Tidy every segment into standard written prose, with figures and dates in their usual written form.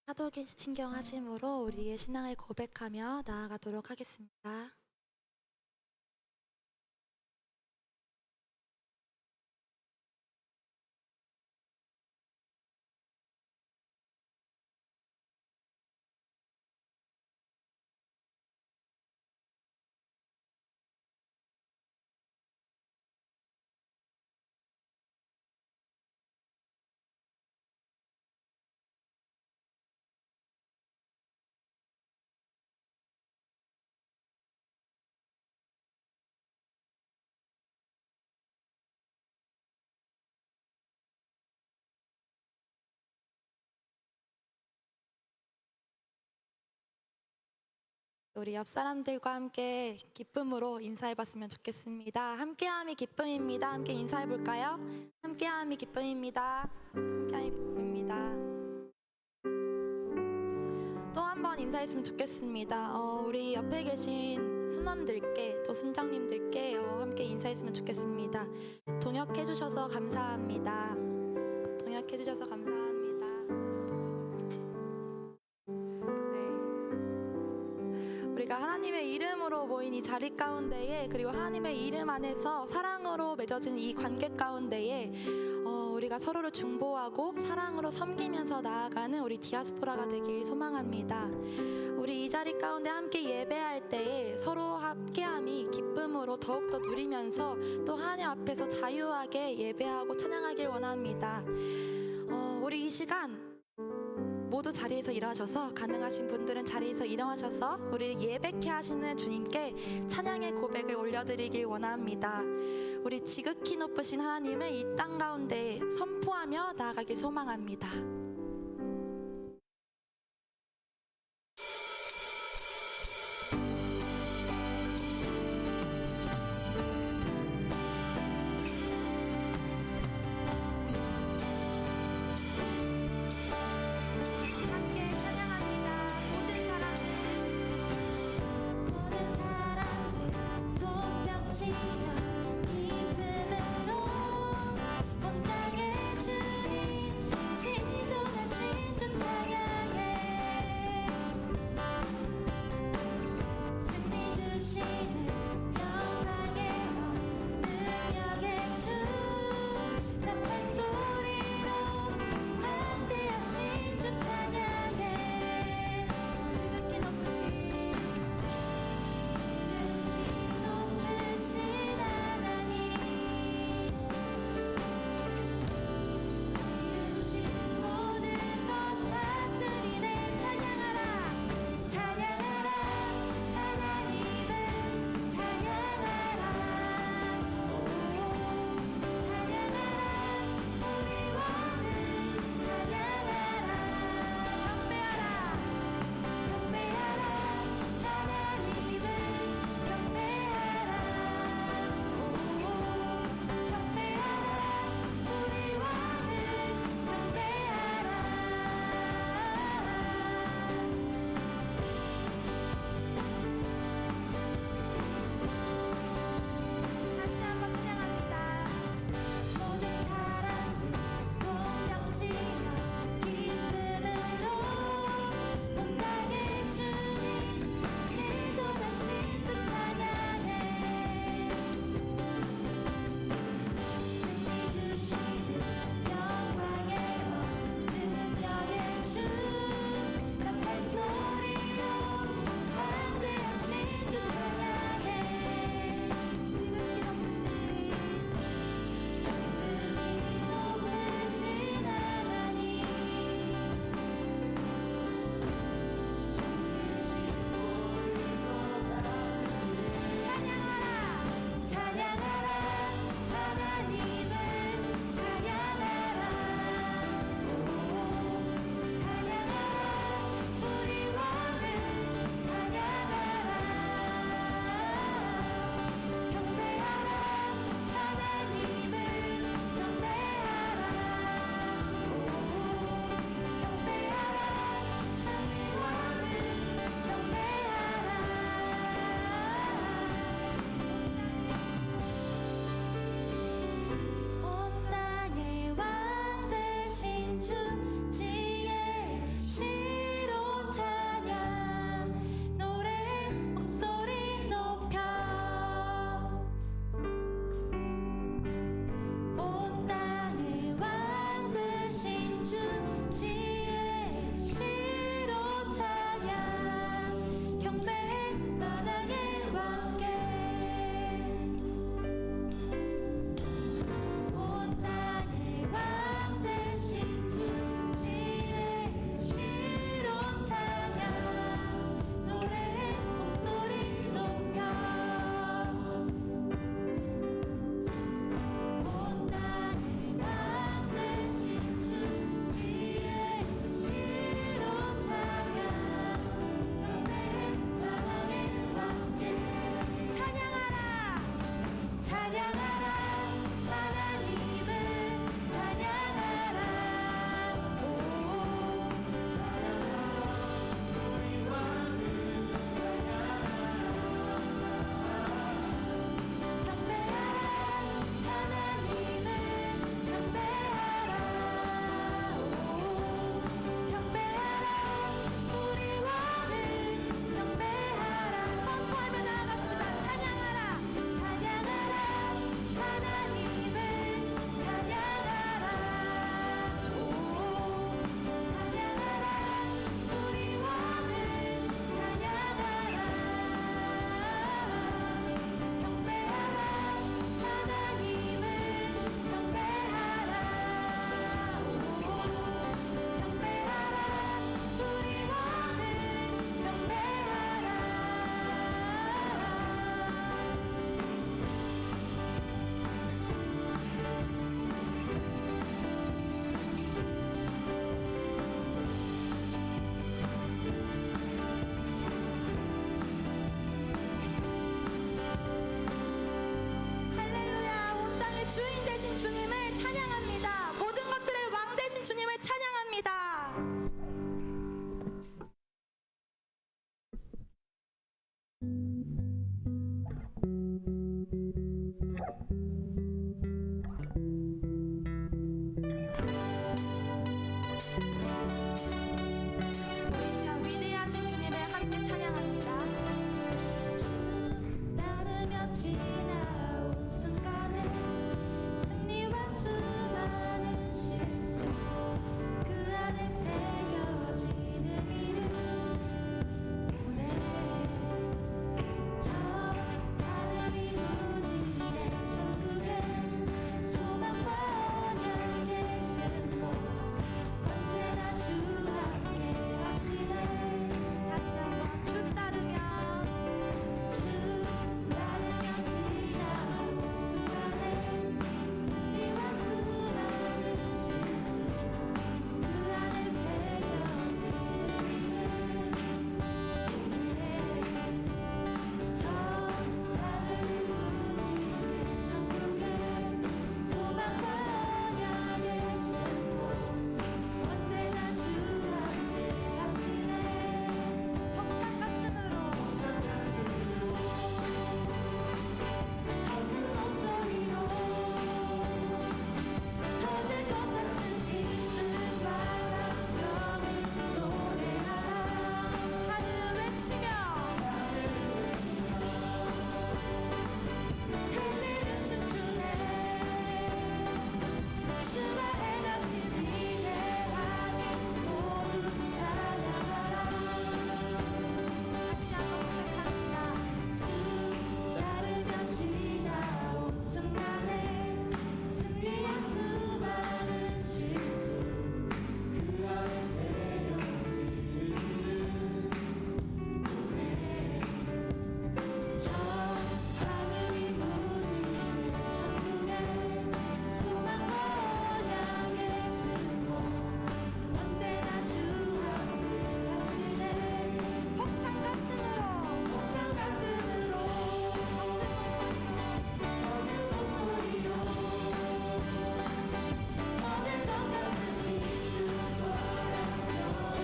사도신경 하심으로 우리의 신앙을 고백하며 나아가도록 하겠습니다. 우리 옆 사람들과 함께 기쁨으로 인사해봤으면 좋겠습니다. 함께함이 기쁨입니다. 함께 인사해볼까요? 함께함이 기쁨입니다. 함께함이 기쁨입니다. 또 한 번 인사했으면 좋겠습니다. 우리 옆에 계신 순원들께 또 순장님들께 함께 인사했으면 좋겠습니다. 동역해주셔서 감사합니다. 동역해주셔서 감사합니다. 우리가 하나님의 이름으로 모인 이 자리 가운데에, 그리고 하나님의 이름 안에서 사랑으로 맺어진 이 관계 가운데에 우리가 서로를 중보하고 사랑으로 섬기면서 나아가는 우리 디아스포라가 되길 소망합니다. 우리 이 자리 가운데 함께 예배할 때에 서로 함께함이 기쁨으로 더욱더 누리면서 또 하나님 앞에서 자유하게 예배하고 찬양하길 원합니다. 우리 이 시간 모두 자리에서 일어나셔서, 가능하신 분들은 자리에서 일어나셔서 우리 예배케 하시는 주님께 찬양의 고백을 올려드리길 원합니다. 우리 지극히 높으신 하나님을 이 땅 가운데 선포하며 나아가길 소망합니다. 기쁨으로 온 땅에 주님 지존 주인 되신 주님을 찬양합니다. 모든 것들의 왕 되신 주님을 찬양합니다. 이 시간 위대하신 주님을 함께 찬양합니다. 주 따르며 지나온 순간에 승리와 수많은 실수 그 안에 새겨지는 이름 보내 저 하늘이 무지개 천국에 소망과 언약의 증거 언제나 주 함께 하시네. 다시 한번 주 따르며 지나온 순간에 승리와 수많은 실수 그 안에 새겨지는 이름 저 하늘이 무지개 천국에 소망과 언약의 증거 언제나 주 함께 하시네. 벅찬 가슴으로 큰 목소리로 터질 것 같은 기쁨과 감격을 노래하라. 하늘을 외치며 태지는 춤추네. 주가 행하신 위대한 일 모두 찬양하라. 다시 한번 고백합니다. 주 따르며 지나온 순간에 승리한 수많은 실수 그 안에 새겨지는 노래 저 하늘이 무지개 천국에 소망과 언약의 증거 언제나 주 함께 하시네. 벅찬 가슴으로 큰 목소리로 터질 것 같은 기쁨과 감격을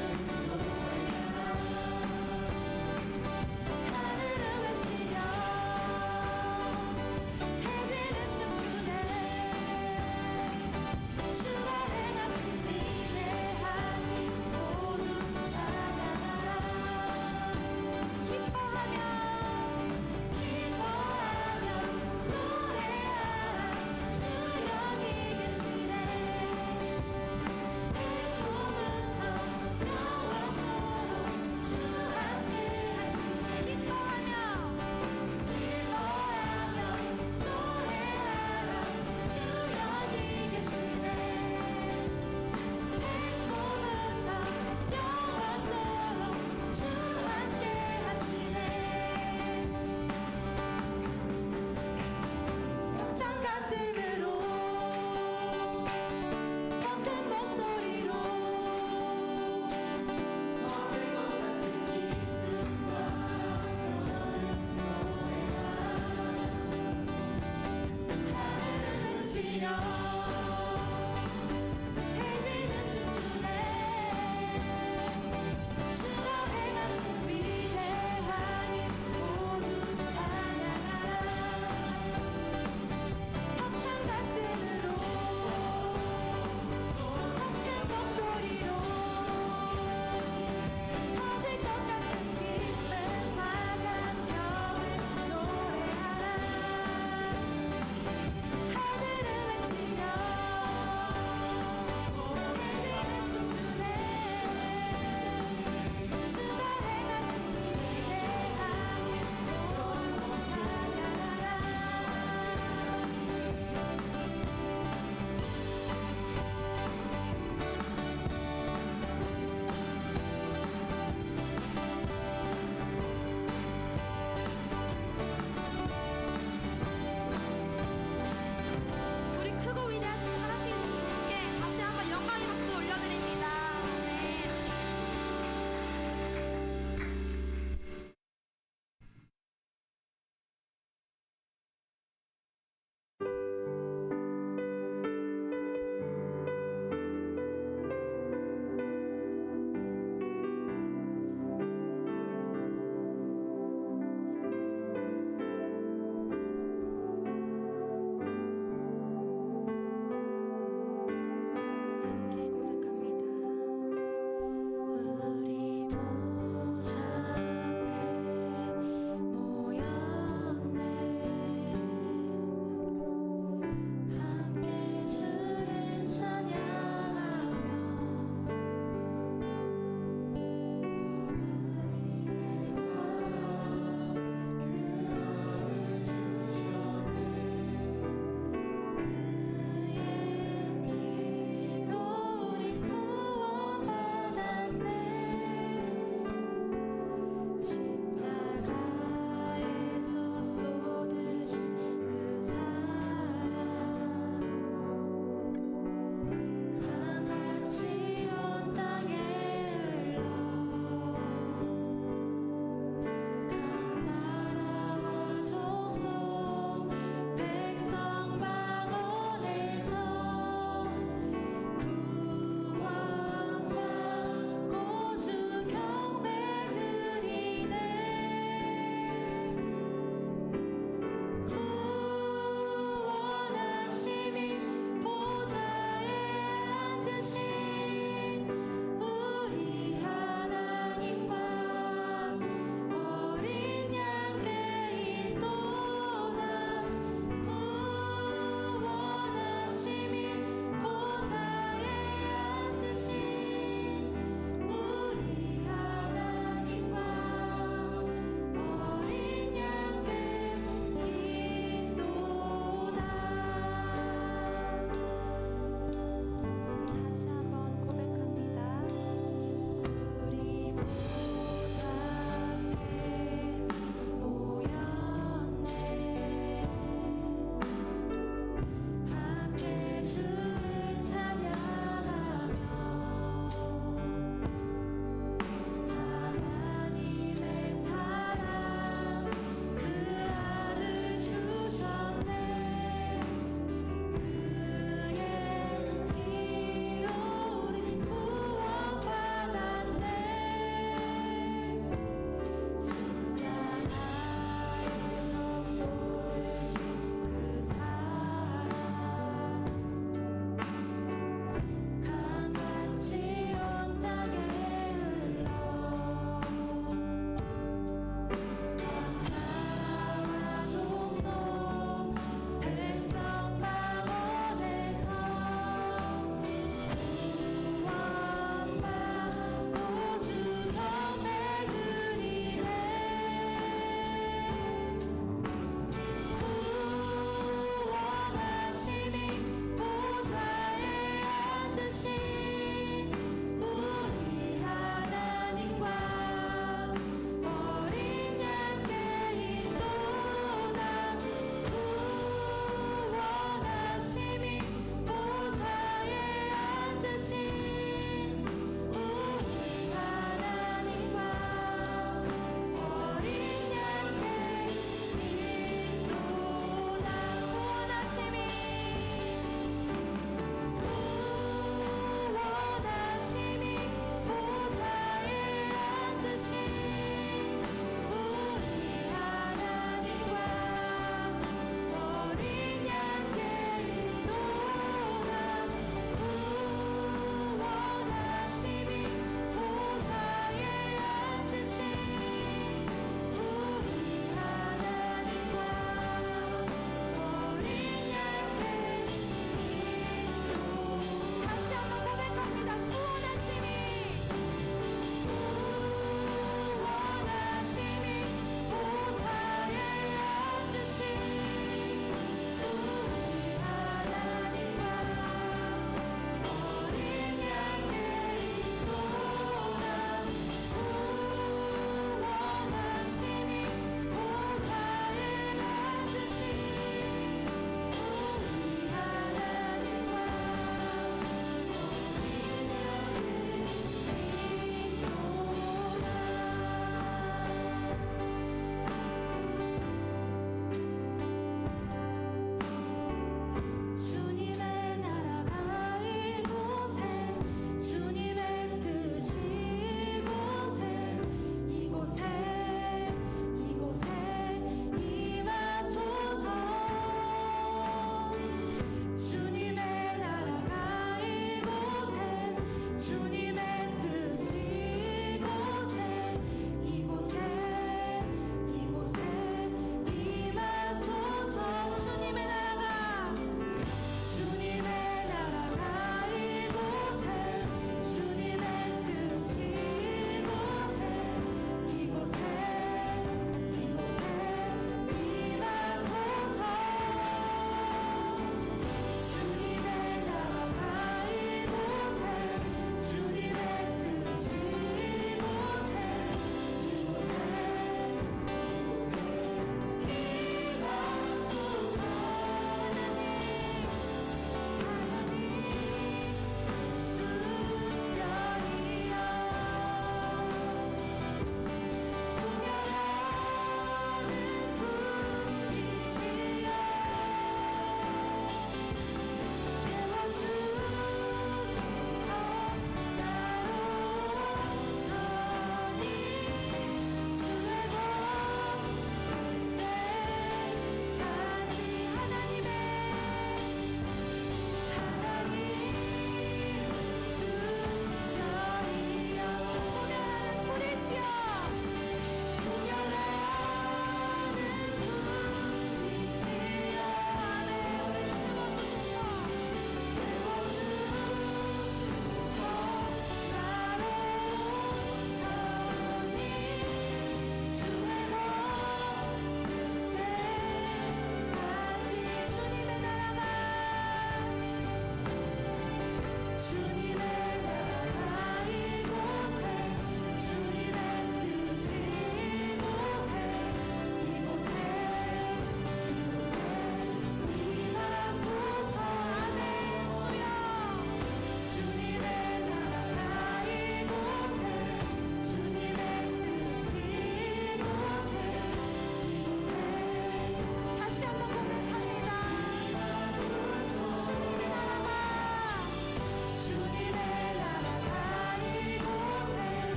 노래하라. 하늘을 외치며 태지는 춤추네. 주가 행하신 위대한 일 모두 찬양하라. 기뻐하며 노래하라. 주 여기 계시네. 애초부터 영원토록 주 함께 하시네. 기뻐하며 노래하라. 주 여기 계시네. 애초부터 영원토록 주 함께 하시네. 벅찬 가슴으로 더 큰 목소리로 터질 것 같은 기쁨과 하늘을 외치며 태지는 춤추네. 주가 행하신 위대한 일 모두 찬양하라. 벅찬 가슴으로 큰 목소리로 터질 것 같은 기쁨과 감격을 노래하라. 하늘을 외치며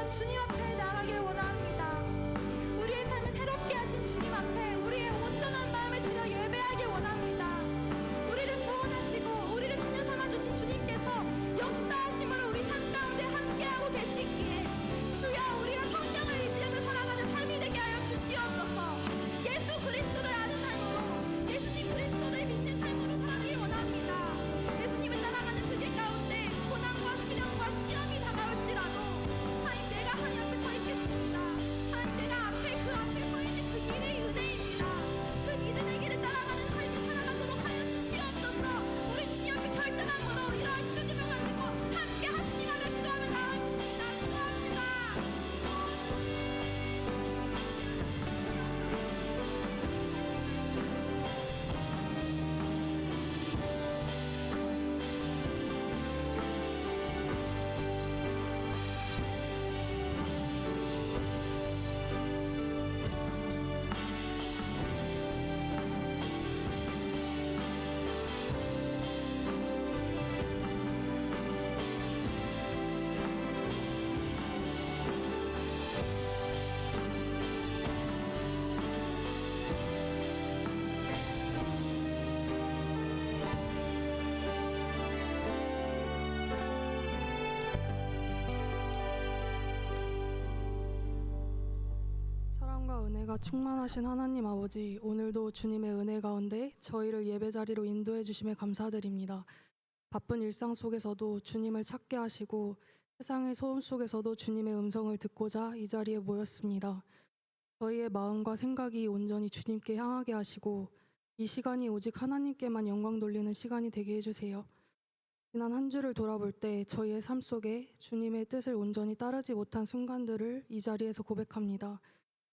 주님 앞에 나가길 원합니다. 우리의 삶을 새롭게 하신 주님 앞에 우리의 온전한 마음을 들여 예배하길 원합니다. 우리를 구원하시고 우리를 자녀 삼아주신 주님께서 역사하심으로 우리 삶 가운데 함께하고 계시기에 주여 우리가 성령을 의지하며 살아가는 삶이 되게 하여 주시옵소서. 예수 그리스도를 아는 삶으로, 예수님 그리스도를 믿는 삶으로 살아가길 원합니다. 예수님을 따라가는 그 길 가운데 고난과 시련과 시험이 다가올지라도 하나님 내가 하나님 앞에 서 있겠습니다. 하나님 내가 그 앞에 서 있는 그 길의 은혜입니다. 그 믿음의 길을 따라가는 삶을 살아가도록 하여 주시옵소서. 우리 주님 앞에 결단함으로 이러한 기도님을 가지고 함께 합심하며 기도하며 나아갑니다. 기도합시다. 사랑과 은혜가 충만하신 하나님 아버지, 오늘도 주님의 은혜 가운데 저희를 예배 자리로 인도해 주심에 감사드립니다. 바쁜 일상 속에서도 주님을 찾게 하시고 세상의 소음 속에서도 주님의 음성을 듣고자 이 자리에 모였습니다. 저희의 마음과 생각이 온전히 주님께 향하게 하시고 이 시간이 오직 하나님께만 영광 돌리는 시간이 되게 해주세요. 지난 한 주를 돌아볼 때 저희의 삶 속에 주님의 뜻을 온전히 따르지 못한 순간들을 이 자리에서 고백합니다.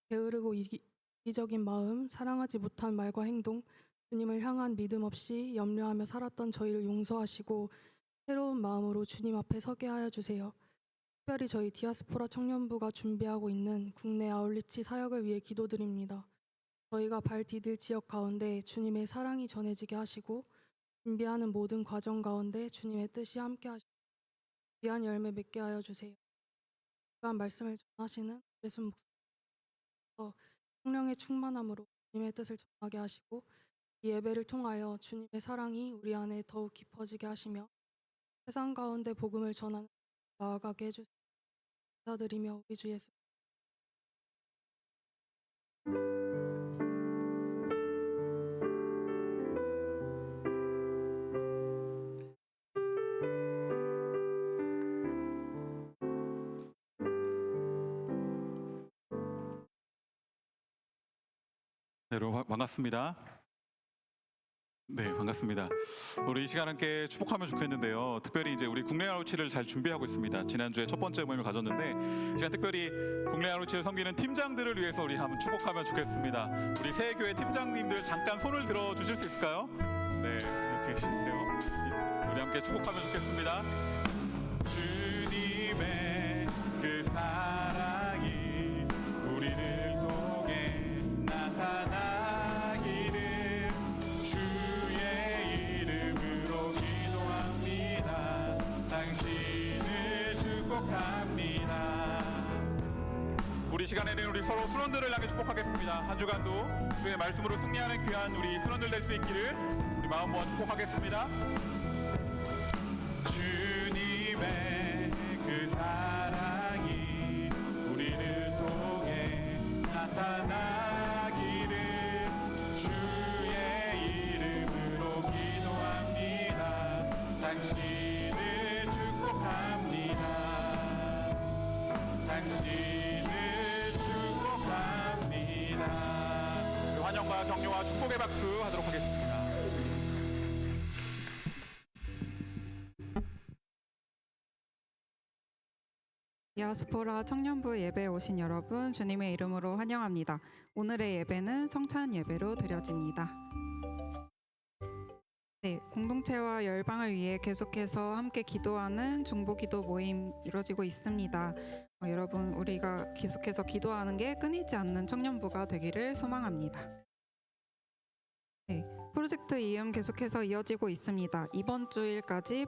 게으르고 이기적인 마음, 사랑하지 못한 말과 행동, 주님을 향한 믿음 없이 염려하며 살았던 저희를 용서하시고 새로운 마음으로 주님 앞에 서게 하여 주세요. 특별히 저희 디아스포라 청년부가 준비하고 있는 국내 아울리치 사역을 위해 기도드립니다. 저희가 발 디딜 지역 가운데 주님의 사랑이 전해지게 하시고 준비하는 모든 과정 가운데 주님의 뜻이 함께 하시고 귀한 열매 맺게 하여 주세요. 귀한 말씀을 전하시는 예순 목사님께서 성령의 충만함으로 주님의 뜻을 전하게 하시고 이 예배를 통하여 주님의 사랑이 우리 안에 더욱 깊어지게 하시며 세상 가운데 복음을 전하는 나아가게 해주세요. 감사드리며 우리 주 예수 네, 여러분 반갑습니다. 네, 반갑습니다. 우리 이 시간 함께 축복하면 좋겠는데요. 특별히 이제 우리 국내 아웃치를 잘 준비하고 있습니다. 지난주에 첫 번째 모임을 가졌는데 시간 특별히 국내 아웃치를 섬기는 팀장들을 위해서 우리 한번 축복하면 좋겠습니다. 우리 새 교회 팀장님들 잠깐 손을 들어 주실 수 있을까요? 네, 이렇게 계시네요. 우리 함께 축복하면 좋겠습니다. 주님의 그 사랑이 우리를 통해 나타나기를 주의 이름으로 기도합니다. 당신을 축복합니다. 우리 시간에는 우리 서로 순원들을 향해 축복하겠습니다. 한 주간도 주의 말씀으로 승리하는 귀한 우리 순원들 될 수 있기를 우리 마음 모아 축복하겠습니다. 주님의 그 사랑이 우리를 통해 나타나기를 주의 이름으로 기도합니다. 당신을 축복합니다. 당신을 축복합니다. 환영과 격려와 축복의 박수 하도록 하겠습니다. 디아스포라 청년부 예배에 오신 여러분 주님의 이름으로 환영합니다. 오늘의 예배는 성찬 예배로 드려집니다. 네, 공동체와 열방을 위해 계속해서 함께 기도하는 중보기도 모임 이루어지고 있습니다. 여러분 우리가 계속해서 기도하는 게 끊이지 않는 청년부가 되기를 소망합니다. 네, 프로젝트 이음 계속해서 이어지고 있습니다. 이번 주일까지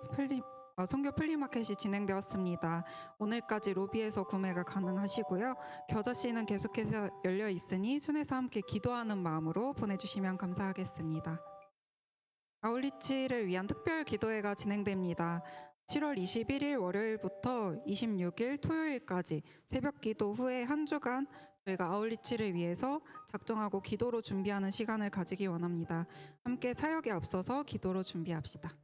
선교 플리마켓이 진행되었습니다. 오늘까지 로비에서 구매가 가능하시고요. 겨자씨는 계속해서 열려 있으니 순에서 함께 기도하는 마음으로 보내주시면 감사하겠습니다. 아울리치를 위한 특별 기도회가 진행됩니다. 7월 21일 월요일부터 26일 토요일까지 새벽 기도 후에 한 주간 저희가 아울리치를 위해서 작정하고 기도로 준비하는 시간을 가지기 원합니다. 함께 사역에 앞서서 기도로 준비합시다.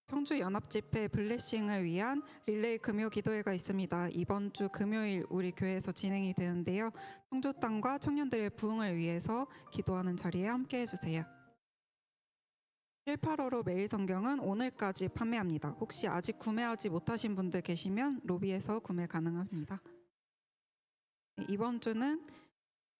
청주 연합집회 블레싱을 위한 릴레이 금요 기도회가 있습니다. 이번 주 금요일 우리 교회에서 진행이 되는데요. 청주 땅과 청년들의 부흥을 위해서 기도하는 자리에 함께 해주세요. 185로 매일 성경은 오늘까지 판매합니다. 혹시 아직 구매하지 못하신 분들 계시면 로비에서 구매 가능합니다. 이번 주는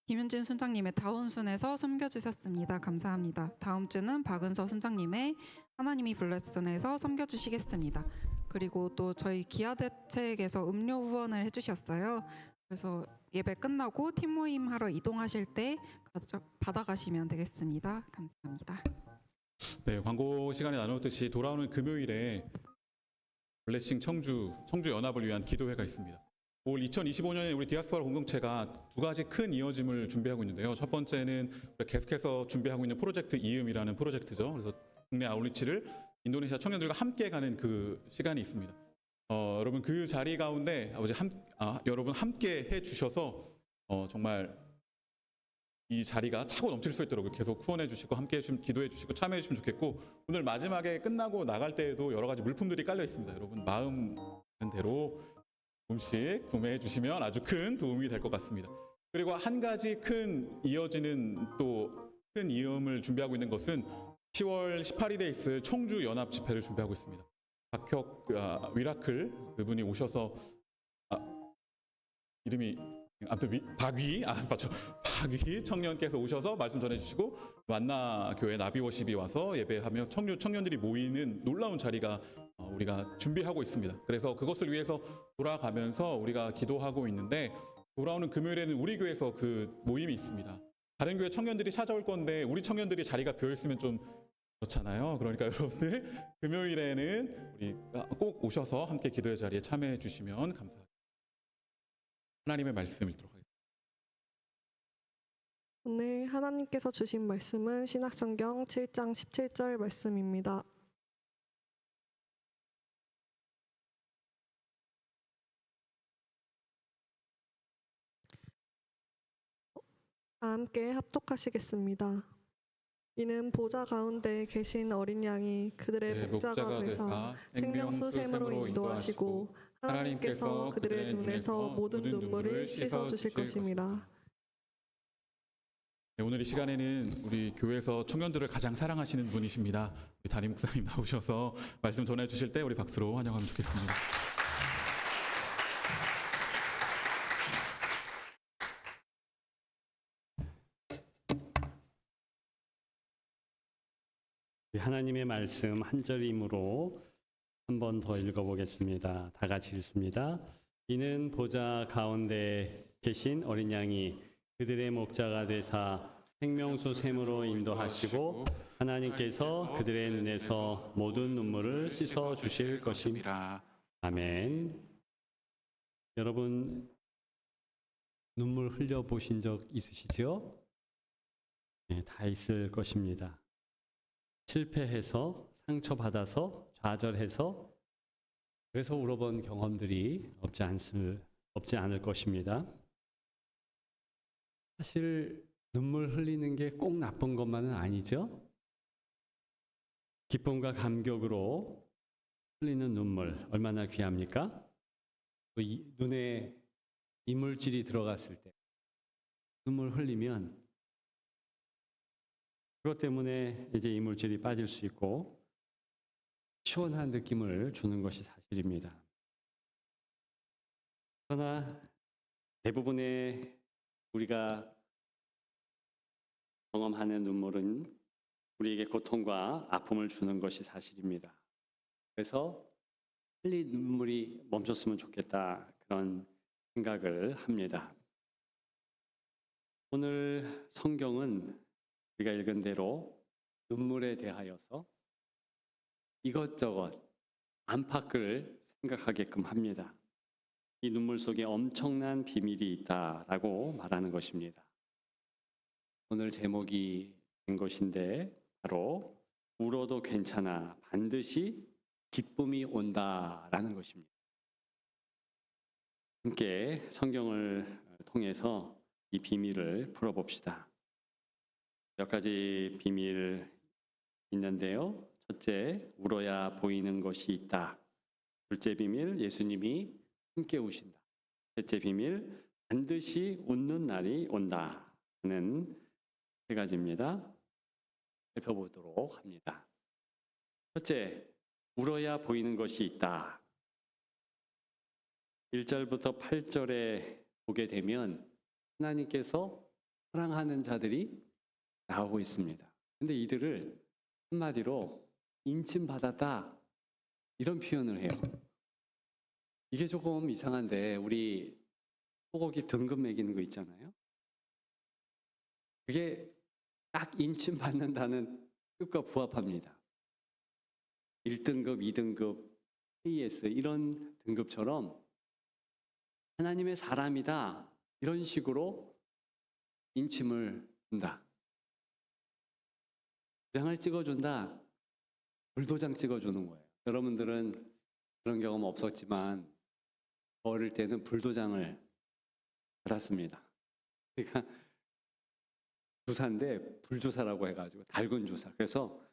김윤진 순장님의 다운순에서 섬겨주셨습니다. 감사합니다. 다음 주는 박은서 순장님의 하나님이 블레슨에서 섬겨주시겠습니다. 그리고 또 저희 기아대책에서 음료 후원을 해주셨어요. 그래서 예배 끝나고 팀 모임 하러 이동하실 때 받아가시면 되겠습니다. 감사합니다. 네, 광고 시간에 나누었듯이 돌아오는 금요일에 블레싱 청주 연합을 위한 기도회가 있습니다. 올 2025년에 우리 디아스포라 공동체가 두 가지 큰 이어짐을 준비하고 있는데요. 첫 번째는 계속해서 준비하고 있는 프로젝트 이음이라는 프로젝트죠. 그래서 국내 아울리치를 인도네시아 청년들과 함께 가는 그 시간이 있습니다. 여러분 그 자리 가운데 여러분 함께 해주셔서 정말 이 자리가 차고 넘칠 수 있도록 계속 후원해 주시고 함께 해주시면 기도해 주시고 참여해 주시면 좋겠고 오늘 마지막에 끝나고 나갈 때에도 여러 가지 물품들이 깔려 있습니다. 여러분 마음 있는 대로 조금씩 구매해 주시면 아주 큰 도움이 될 것 같습니다. 그리고 한 가지 큰 이어지는 또 큰 이음을 준비하고 있는 것은 10월 18일에 있을 청주 연합 집회를 준비하고 있습니다. 박혁 위라클 그분이 오셔서 이름이 아무튼 박위 맞죠? 박위 청년께서 오셔서 말씀 전해주시고 만나 교회 나비워십이 와서 예배하며 청년들이 모이는 놀라운 자리가 우리가 준비하고 있습니다. 그래서 그것을 위해서 돌아가면서 우리가 기도하고 있는데 돌아오는 금요일에는 우리 교회에서 그 모임이 있습니다. 다른 교회 청년들이 찾아올 건데 우리 청년들이 자리가 비어 있으면 좀 그렇잖아요. 그러니까 여러분들 금요일에는 우리가 꼭 오셔서 함께 기도의 자리에 참여해 주시면 감사하겠습니다. 하나님의 말씀 읽도록 하겠습니다. 오늘 하나님께서 주신 말씀은 신약성경 7장 17절 말씀입니다. 다 함께 합독하시겠습니다. 이는 보좌 가운데 계신 어린 양이 그들의 목자가 되사 생명수 샘으로 인도하시고 하나님께서 그들의 눈에서 모든 눈물을 씻어 주실 것입니다. 네, 오늘 이 시간에는 우리 교회에서 청년들을 가장 사랑하시는 분이십니다. 우리 담임 목사님 나오셔서 말씀 전해주실 때 우리 박수로 환영하면 좋겠습니다. 하나님의 말씀 한 절이므로 한 번 더 읽어보겠습니다. 다 같이 읽습니다. 이는 보좌 가운데 계신 어린 양이 그들의 목자가 되사 생명수 샘으로 인도하시고 하나님께서 그들의 눈에서 모든 눈물을 씻어 주실 것입니다. 아멘. 여러분 눈물 흘려 보신 적 있으시죠? 네, 다 있을 것입니다. 실패해서 상처받아서 좌절해서 그래서 울어본 경험들이 없지 않을 것입니다. 사실 눈물 흘리는 게 꼭 나쁜 것만은 아니죠. 기쁨과 감격으로 흘리는 눈물 얼마나 귀합니까? 눈에 이물질이 들어갔을 때 눈물 흘리면 그것 때문에 이제 이물질이 빠질 수 있고 시원한 느낌을 주는 것이 사실입니다. 그러나 대부분의 우리가 경험하는 눈물은 우리에게 고통과 아픔을 주는 것이 사실입니다. 그래서 빨리 눈물이 멈췄으면 좋겠다 그런 생각을 합니다. 오늘 성경은 우리가 읽은 대로 눈물에 대하여서 이것저것 안팎을 생각하게끔 합니다. 이 눈물 속에 엄청난 비밀이 있다라고 말하는 것입니다. 오늘 제목이 된 것인데 바로 울어도 괜찮아 반드시 기쁨이 온다라는 것입니다. 함께 성경을 통해서 이 비밀을 풀어봅시다. 몇 가지 비밀 있는데요. 첫째, 울어야 보이는 것이 있다. 둘째 비밀, 예수님이 함께 우신다. 셋째 비밀, 반드시 웃는 날이 온다. 는 세 가지입니다. 살펴보도록 합니다. 첫째, 울어야 보이는 것이 있다. 1절부터 8절에 보게 되면 하나님께서 사랑하는 자들이 나오고 있습니다. 근데 이들을 한마디로 인침받았다 이런 표현을 해요. 이게 조금 이상한데 우리 소고기 등급 매기는 거 있잖아요. 그게 딱 인침받는다는 뜻과 부합합니다. 1등급, 2등급, KS 이런 등급처럼 하나님의 사람이다 이런 식으로 인침을 준다. 도장을 찍어준다. 불도장 찍어주는 거예요. 여러분들은 그런 경험 없었지만 어릴 때는 불도장을 받았습니다. 그러니까 주사인데 불주사라고 해가지고 달군 주사. 그래서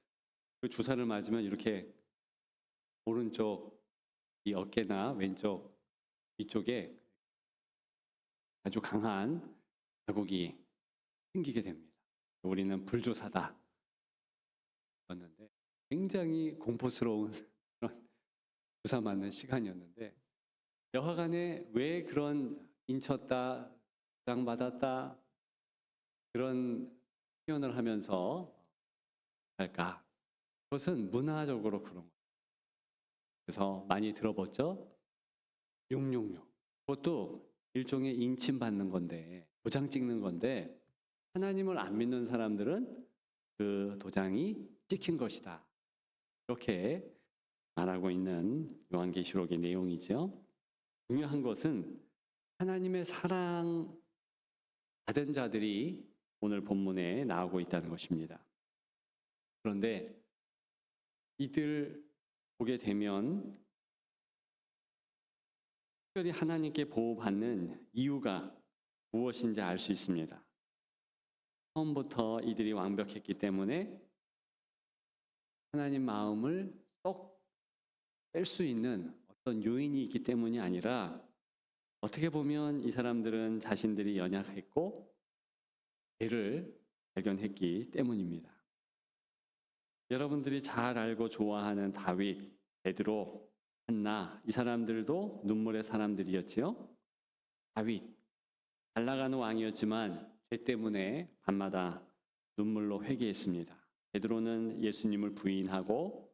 그 주사를 맞으면 이렇게 오른쪽 이 어깨나 왼쪽 이쪽에 아주 강한 자국이 생기게 됩니다. 우리는 불주사다. 굉장히 공포스러운 그런 주사 맞는 시간이었는데 여하간에 왜 그런 인쳤다, 부상받았다 그런 표현을 하면서 할까? 그것은 문화적으로 그런 거예요. 그래서 많이 들어봤죠? 666. 그것도 일종의 인침받는 건데, 도장 찍는 건데, 하나님을 안 믿는 사람들은 그 도장이 찍힌 것이다. 이렇게 말하고 있는 요한계시록의 내용이죠. 중요한 것은 하나님의 사랑 받은 자들이 오늘 본문에 나오고 있다는 것입니다. 그런데 이들 보게 되면 특별히 하나님께 보호받는 이유가 무엇인지 알 수 있습니다. 처음부터 이들이 완벽했기 때문에 하나님 마음을 쏙 뺄 수 있는 어떤 요인이 있기 때문이 아니라 어떻게 보면 이 사람들은 자신들이 연약했고 죄를 발견했기 때문입니다. 여러분들이 잘 알고 좋아하는 다윗, 베드로, 한나 이 사람들도 눈물의 사람들이었지요. 다윗, 잘 나가는 왕이었지만 죄 때문에 밤마다 눈물로 회개했습니다. 베드로는 예수님을 부인하고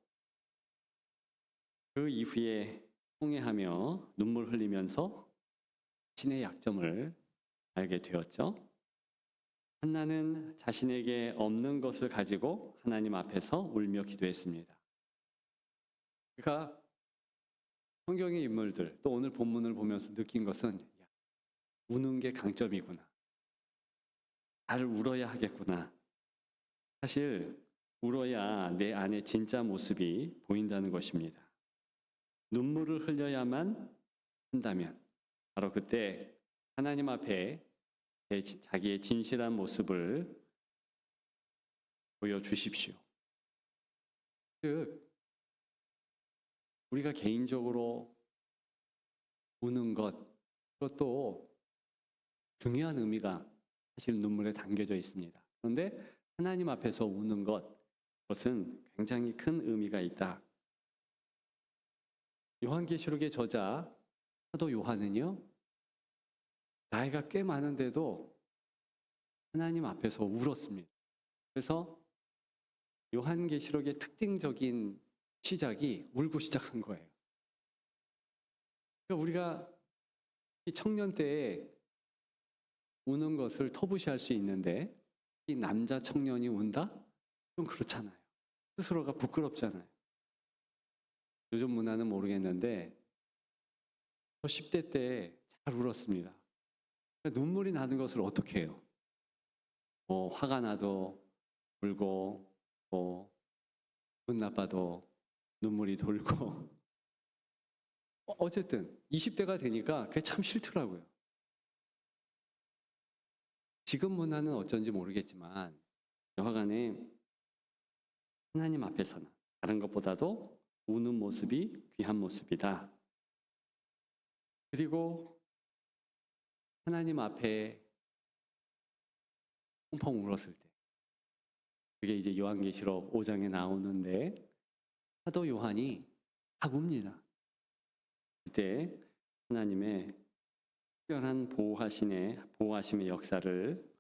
그 이후에 통회하며 눈물 흘리면서 신의 약점을 알게 되었죠. 한나는 자신에게 없는 것을 가지고 하나님 앞에서 울며 기도했습니다. 그러니까 성경의 인물들 또 오늘 본문을 보면서 느낀 것은 우는 게 강점이구나. 잘 울어야 하겠구나. 사실 울어야 내 안의 진짜 모습이 보인다는 것입니다. 눈물을 흘려야만 한다면 바로 그때 하나님 앞에 자기의 진실한 모습을 보여주십시오. 즉 우리가 개인적으로 우는 것 그것도 중요한 의미가 사실 눈물에 담겨져 있습니다. 그런데 하나님 앞에서 우는 그것은 굉장히 큰 의미가 있다. 요한계시록의 저자 사도 요한은요, 나이가 꽤 많은데도 하나님 앞에서 울었습니다. 그래서 요한계시록의 특징적인 시작이 울고 시작한 거예요. 그러니까 우리가 이 청년 때에 우는 것을 터부시할 수 있는데 이 남자 청년이 운다? 좀 그렇잖아요. 스스로가 부끄럽잖아요. 요즘 문화는 모르겠는데 저 10대 때 잘 울었습니다. 눈물이 나는 것을 어떻게 해요? 화가 나도 울고 기분 나빠도 눈물이 돌고 어쨌든 20대가 되니까 그게 참 싫더라고요. 지금 문화는 어쩐지 모르겠지만 여하간에 하나님 앞에서는 다른 것보다도 우는 모습이 귀한 모습이다. 그리고 하나님 앞에 펑펑 울었을 때 그게 이제 요한계시록 5장에 나오는데 사도 요한이 막 웁니다. 그때 하나님의 특별한 보호하심의 역사를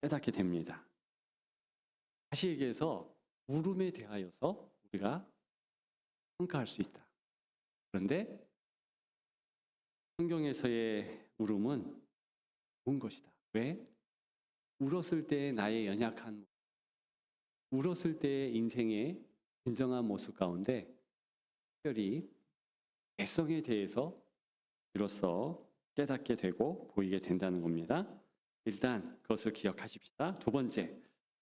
깨닫게 됩니다. 다시 얘기해서 울음에 대하여서 우리가 평가할 수 있다. 그런데 성경에서의 울음은 좋은 것이다. 왜? 울었을 때 나의 연약한 모습, 울었을 때의 인생의 진정한 모습 가운데 특별히 개성에 대해서 비로소 깨닫게 되고 보이게 된다는 겁니다. 일단 그것을 기억하십시다. 두 번째,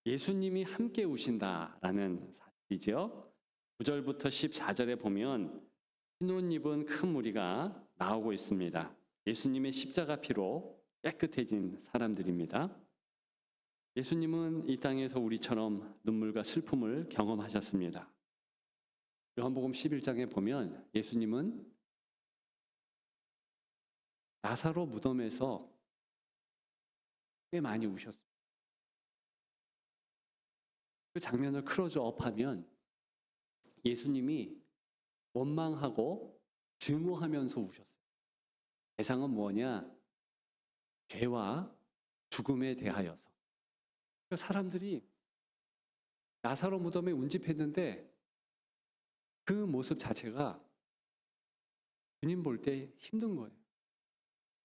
예수님이 함께 우신다라는 사실이죠. 9절부터 14절에 보면 흰 옷 입은 큰 무리가 나오고 있습니다. 예수님의 십자가 피로 깨끗해진 사람들입니다. 예수님은 이 땅에서 우리처럼 눈물과 슬픔을 경험하셨습니다. 요한복음 11장에 보면 예수님은 나사로 무덤에서 꽤 많이 우셨습니다. 그 장면을 클로즈업하면 예수님이 원망하고 증오하면서 우셨어요. 대상은 뭐냐? 죄와 죽음에 대하여서. 그러니까 사람들이 나사로 무덤에 운집했는데 그 모습 자체가 주님 볼 때 힘든 거예요.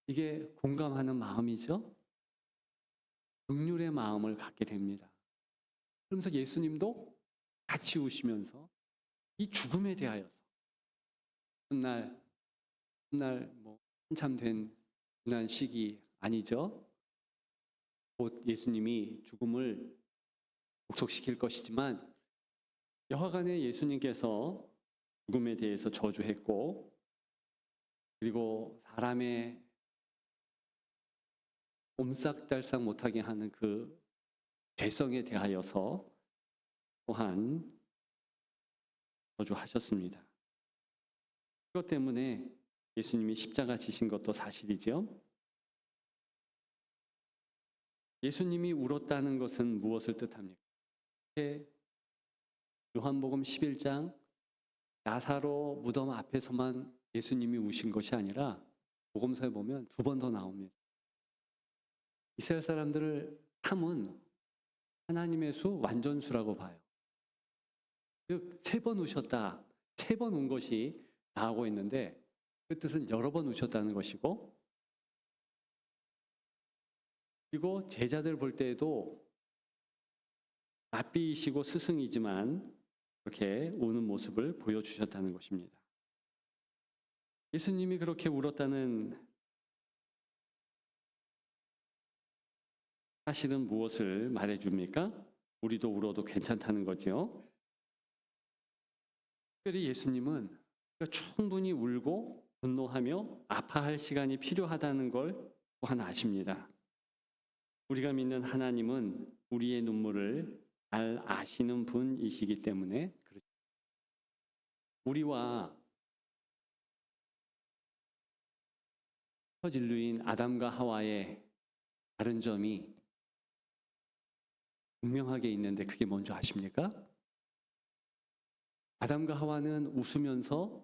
이게 공감하는 마음이죠. 긍휼의 마음을 갖게 됩니다. 그러면서 예수님도 같이 우시면서 이 죽음에 대하여서 훗날 뭐 한참 된 지난 시기 아니죠. 곧 예수님이 죽음을 복속시킬 것이지만 여하간에 예수님께서 죽음에 대해서 저주했고 그리고 사람의 옴싹달싹 못하게 하는 그 죄성에 대하여서 또한 저주하셨습니다. 그것 때문에 예수님이 십자가 지신 것도 사실이죠. 예수님이 울었다는 것은 무엇을 뜻합니까? 요한복음 11장 나사로 무덤 앞에서만 예수님이 우신 것이 아니라 복음서에 보면 2번 더 나옵니다. 이스라엘 사람들을 탐은 하나님의 수 완전수라고 봐요. 즉 3번 우셨다, 3번 운 것이 나오고 있는데 그 뜻은 여러 번 우셨다는 것이고 그리고 제자들 볼 때에도 랍비이시고 스승이지만 그렇게 우는 모습을 보여주셨다는 것입니다. 예수님이 그렇게 울었다는 사실은 무엇을 말해줍니까? 우리도 울어도 괜찮다는 거죠. 특별히 예수님은 충분히 울고 분노하며 아파할 시간이 필요하다는 걸 또한 아십니다. 우리가 믿는 하나님은 우리의 눈물을 잘 아시는 분이시기 때문에 그렇죠. 우리와 첫 인류인 아담과 하와의 다른 점이 분명하게 있는데 그게 뭔지 아십니까? 아담과 하와는 웃으면서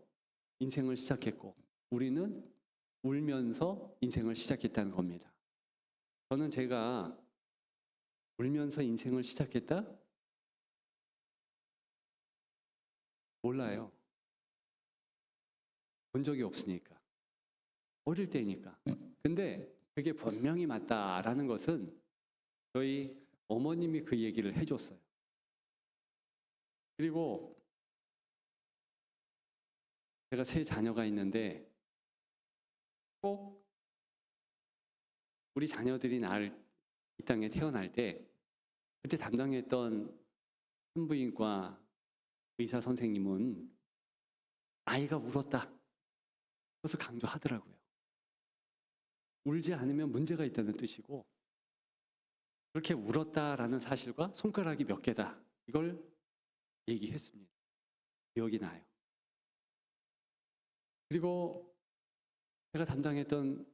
인생을 시작했고 우리는 울면서 인생을 시작했다는 겁니다. 저는 제가 울면서 인생을 시작했다? 몰라요. 본 적이 없으니까. 어릴 때니까. 근데 그게 분명히 맞다라는 것은 저희 어머님이 그 얘기를 해줬어요. 그리고 제가 3 자녀가 있는데 꼭 우리 자녀들이 이 땅에 태어날 때 그때 담당했던 산부인과 의사 선생님은 아이가 울었다. 그것을 강조하더라고요. 울지 않으면 문제가 있다는 뜻이고 그렇게 울었다라는 사실과 손가락이 몇 개다. 이걸 얘기했습니다. 기억이 나요. 그리고 제가 담당했던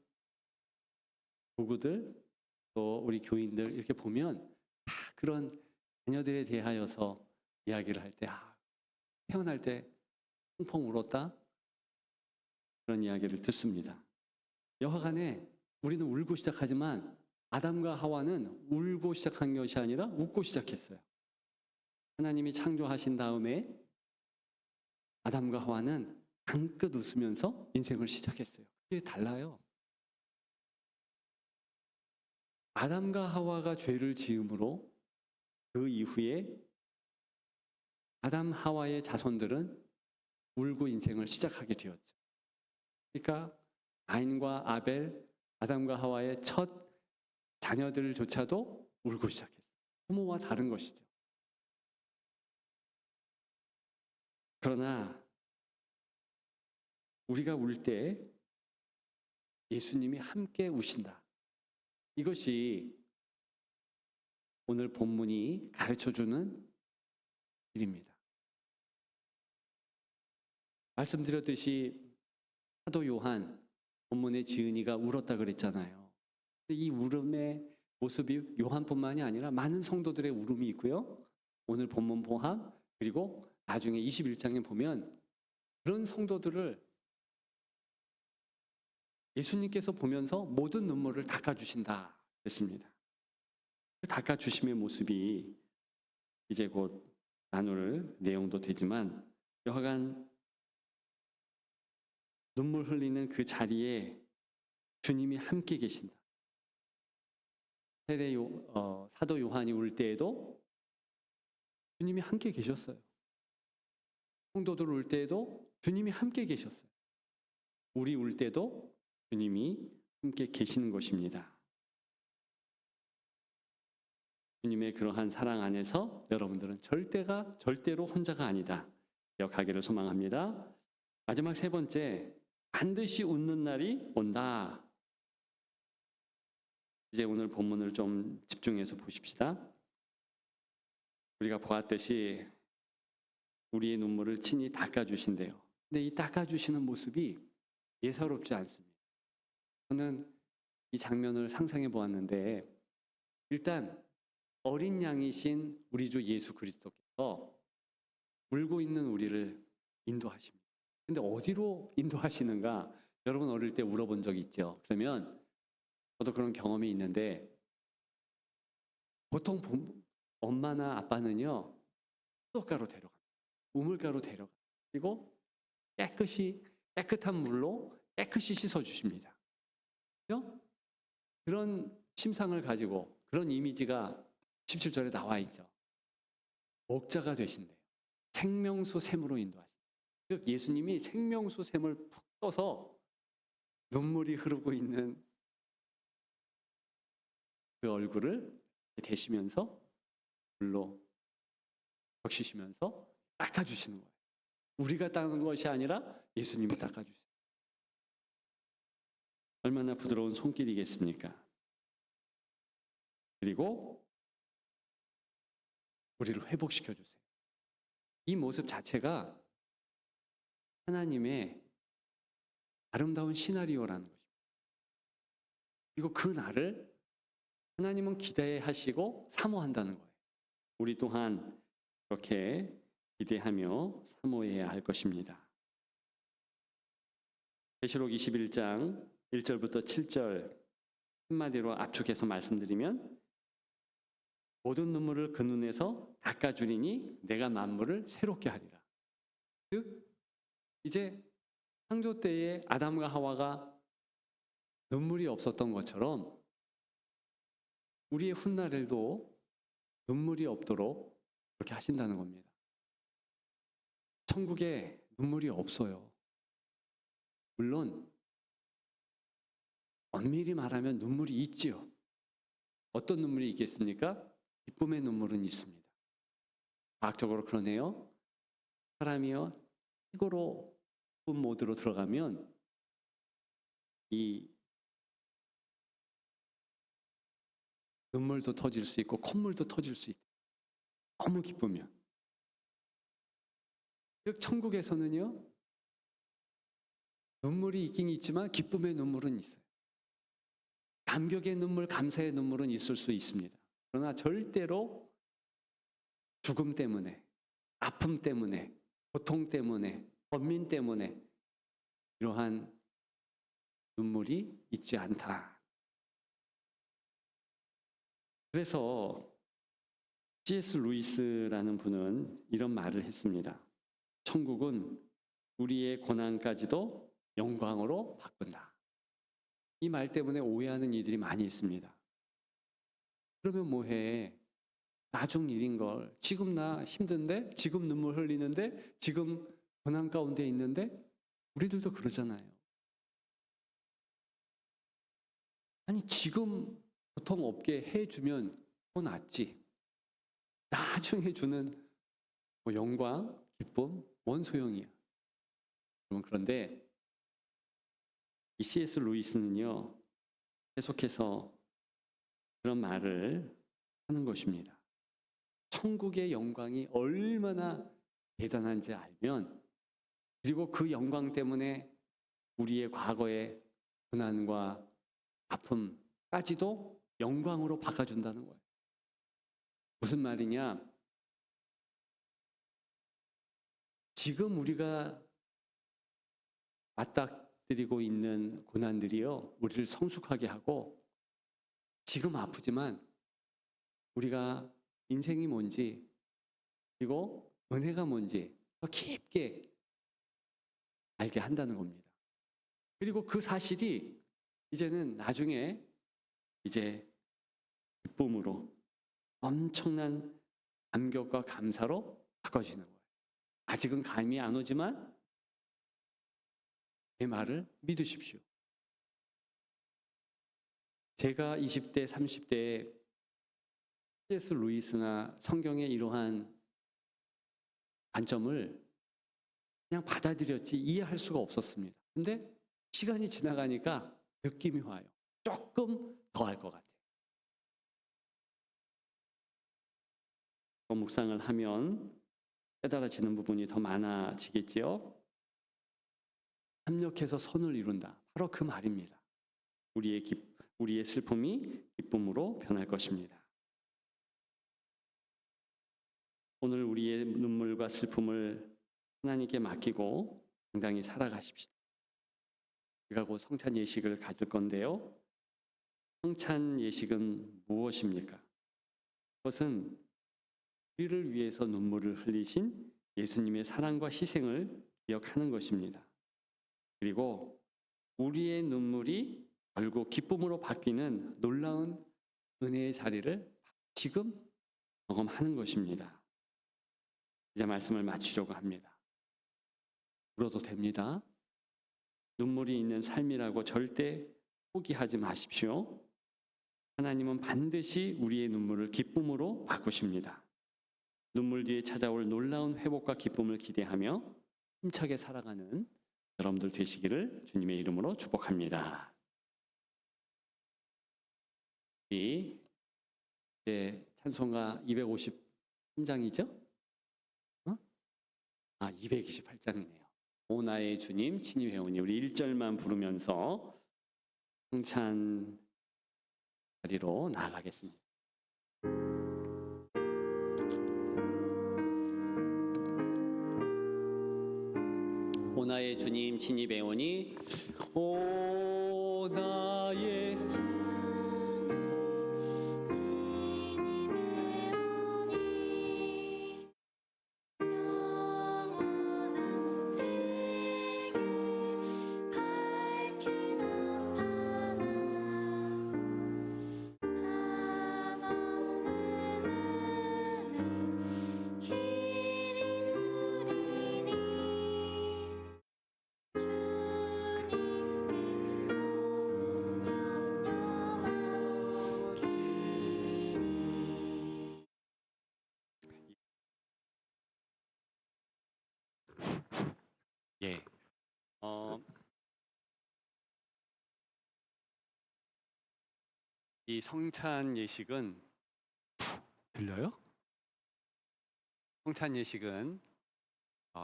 부부들 또 우리 교인들 이렇게 보면 다 그런 자녀들에 대하여서 이야기를 할 때 태어날 때 펑펑 울었다 그런 이야기를 듣습니다. 여하간에 우리는 울고 시작하지만 아담과 하와는 울고 시작한 것이 아니라 웃고 시작했어요. 하나님이 창조하신 다음에 아담과 하와는 방긋 웃으면서 인생을 시작했어요. 그게 달라요. 아담과 하와가 죄를 지음으로 그 이후에 아담 하와의 자손들은 울고 인생을 시작하게 되었죠. 그러니까 가인과 아벨, 아담과 하와의 첫 자녀들조차도 울고 시작했어요. 부모와 다른 것이죠. 그러나 우리가 울 때 예수님이 함께 우신다. 이것이 오늘 본문이 가르쳐주는 일입니다. 말씀드렸듯이 사도 요한 본문의 지은이가 울었다 그랬잖아요. 이 울음의 모습이 요한뿐만이 아니라 많은 성도들의 울음이 있고요. 오늘 본문 포함 그리고 나중에 21장에 보면 그런 성도들을 예수님께서 보면서 모든 눈물을 닦아주신다 그랬습니다. 그 닦아주심의 모습이 이제 곧 나눌 내용도 되지만 여하간 눈물 흘리는 그 자리에 주님이 함께 계신다. 사도 요한이 울 때에도 주님이 함께 계셨어요. 성도들 울 때에도 주님이 함께 계셨어요. 우리 울 때도 주님이 함께 계시는 것입니다. 주님의 그러한 사랑 안에서 여러분들은 절대로 혼자가 아니다. 기억하기를 소망합니다. 마지막 세 번째, 반드시 웃는 날이 온다. 이제 오늘 본문을 좀 집중해서 보십시다. 우리가 보았듯이 우리의 눈물을 친히 닦아주신대요. 근데 이 닦아주시는 모습이 예사롭지 않습니다. 저는 이 장면을 상상해 보았는데 일단 어린 양이신 우리 주 예수 그리스도께서 울고 있는 우리를 인도하십니다. 근데 어디로 인도하시는가? 여러분 어릴 때 울어본 적 있죠? 그러면 저도 그런 경험이 있는데 보통 엄마나 아빠는요 수도가로 데려갑니다. 우물가로 데려가 그리고 깨끗한 물로 깨끗이 씻어주십니다. 그렇죠? 그런 심상을 가지고 그런 이미지가 17절에 나와 있죠. 목자가 되신대요. 생명수 샘으로 인도하신대요. 즉 예수님이 생명수 샘을 푹 떠서 눈물이 흐르고 있는 그 얼굴을 대시면서 물로 적시시면서 닦아주시는 거예요. 우리가 닦는 것이 아니라 예수님이 닦아주세요. 얼마나 부드러운 손길이겠습니까? 그리고 우리를 회복시켜 주세요. 이 모습 자체가 하나님의 아름다운 시나리오라는 것입니다. 그리고 그 날을 하나님은 기대하시고 사모한다는 거예요. 우리 또한 그렇게 기대하며 사모해야 할 것입니다. 계시록 21장 1절부터 7절 한마디로 압축해서 말씀드리면 모든 눈물을 그 눈에서 닦아주리니 내가 만물을 새롭게 하리라. 즉 이제 창조 때에 아담과 하와가 눈물이 없었던 것처럼 우리의 훗날에도 눈물이 없도록 그렇게 하신다는 겁니다. 천국에 눈물이 없어요. 물론 엄밀히 말하면 눈물이 있지요. 어떤 눈물이 있겠습니까? 기쁨의 눈물은 있습니다. 과학적으로 그러네요. 사람이요 최고로 기쁨 모드로 들어가면 이 눈물도 터질 수 있고 콧물도 터질 수 있다. 너무 기쁘면. 즉 천국에서는요 눈물이 있긴 있지만 기쁨의 눈물은 있어요. 감격의 눈물, 감사의 눈물은 있을 수 있습니다. 그러나 절대로 죽음 때문에, 아픔 때문에, 고통 때문에, 번민 때문에 이러한 눈물이 있지 않다. 그래서 C.S. 루이스라는 분은 이런 말을 했습니다. 천국은 우리의 고난까지도 영광으로 바꾼다. 이 말 때문에 오해하는 이들이 많이 있습니다. 그러면 뭐해? 나중 일인 걸. 지금 나 힘든데? 지금 눈물 흘리는데? 지금 고난 가운데 있는데? 우리들도 그러잖아요. 아니 지금 고통 없게 해주면 더 낫지. 나중에 주는 뭐 영광, 기쁨, 뭔 소용이야. 그런데 이 C.S. 루이스는요 계속해서 그런 말을 하는 것입니다. 천국의 영광이 얼마나 대단한지 알면 그리고 그 영광 때문에 우리의 과거의 고난과 아픔까지도 영광으로 바꿔준다는 거예요. 무슨 말이냐? 지금 우리가 맞닥뜨리고 있는 고난들이요, 우리를 성숙하게 하고, 지금 아프지만 우리가 인생이 뭔지, 그리고 은혜가 뭔지 더 깊게 알게 한다는 겁니다. 그리고 그 사실이 이제는 나중에 이제 기쁨으로, 엄청난 감격과 감사로 바꿔지는 거예요. 아직은 감이 안 오지만 제 말을 믿으십시오. 제가 20대, 30대에 C.S. 루이스나 성경의 이러한 관점을 그냥 받아들였지 이해할 수가 없었습니다. 근데 시간이 지나가니까 느낌이 와요. 조금 더 할 것 같아요. 묵상을 하면 깨달아지는 부분이 더 많아지겠지요. 협력해서 선을 이룬다. 바로 그 말입니다. 우리의 슬픔이 기쁨으로 변할 것입니다. 오늘 우리의 눈물과 슬픔을 하나님께 맡기고 당당히 살아가십시다. 우리가 곧 성찬 예식을 가질 건데요. 성찬 예식은 무엇입니까? 그것은 우리를 위해서 눈물을 흘리신 예수님의 사랑과 희생을 기억하는 것입니다. 그리고 우리의 눈물이 결국 기쁨으로 바뀌는 놀라운 은혜의 자리를 지금 경험하는 것입니다. 이제 말씀을 마치려고 합니다. 울어도 됩니다. 눈물이 있는 삶이라고 절대 포기하지 마십시오. 하나님은 반드시 우리의 눈물을 기쁨으로 바꾸십니다. 눈물 뒤에 찾아올 놀라운 회복과 기쁨을 기대하며 힘차게 살아가는 여러분들 되시기를 주님의 이름으로 축복합니다. 이 찬송가 253장이죠? 228장이네요. 오 나의 주님 친히 회오니, 우리 1절만 부르면서 성찬 자리로 나아가겠습니다. 오 나의 주님 친히 배우니, 오 나의 이 성찬 예식은 들려요? 성찬 예식은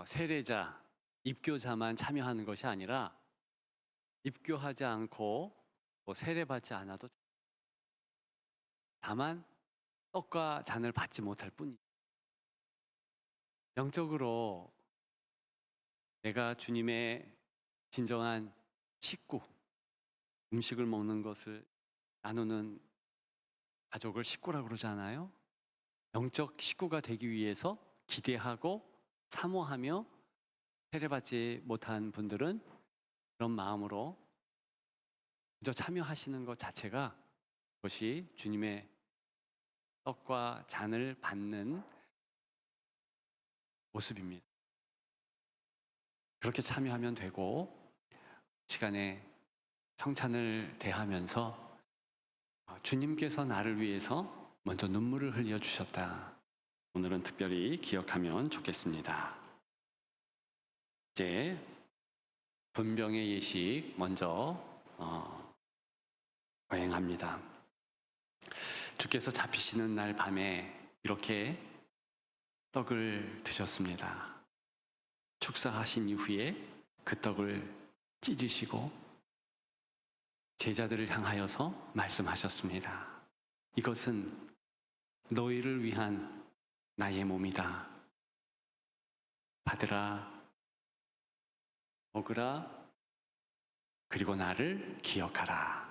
세례자, 입교자만 참여하는 것이 아니라 입교하지 않고 세례받지 않아도, 다만 떡과 잔을 받지 못할 뿐이죠. 영적으로 내가 주님의 진정한 식구, 음식을 먹는 것을 나누는 가족을 식구라고 그러잖아요. 영적 식구가 되기 위해서 기대하고 사모하며 세례받지 못한 분들은 그런 마음으로 먼저 참여하시는 것 자체가, 그것이 주님의 떡과 잔을 받는 모습입니다. 그렇게 참여하면 되고, 시간에 성찬을 대하면서 주님께서 나를 위해서 먼저 눈물을 흘려주셨다. 오늘은 특별히 기억하면 좋겠습니다. 이제 분병의 예식 먼저 거행합니다. 주께서 잡히시는 날 밤에 이렇게 떡을 드셨습니다. 축사하신 이후에 그 떡을 찢으시고 제자들을 향하여서 말씀하셨습니다. 이것은 너희를 위한 나의 몸이다. 받으라. 먹으라. 그리고 나를 기억하라.